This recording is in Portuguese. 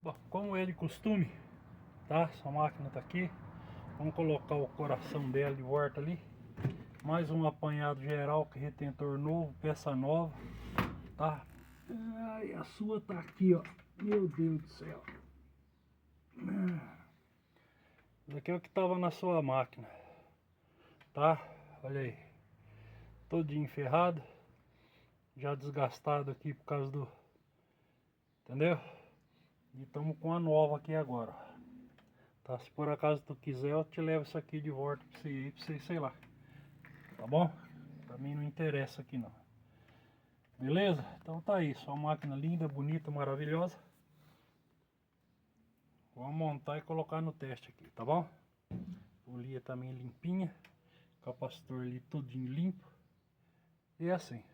Bom, como é de costume, tá? Essa máquina tá aqui. Vamos colocar o coração dela de volta ali. Mais um apanhado geral, que retentor novo, peça nova, tá? Ai, a sua tá aqui, ó. Meu Deus do céu. Isso aqui é o que tava na sua máquina, tá? Olha aí. Todinho ferrado. Já desgastado aqui por causa do... Entendeu? E estamos com a nova aqui agora, ó. Tá? Se por acaso tu quiser, eu te levo isso aqui de volta pra você ir, pra você, sei lá. Tá bom? Pra mim não interessa aqui não. Beleza? Então tá aí, só uma máquina linda, bonita, maravilhosa. Vamos montar e colocar no teste aqui, tá bom? Polia também limpinha. Capacitor ali todinho limpo. E assim.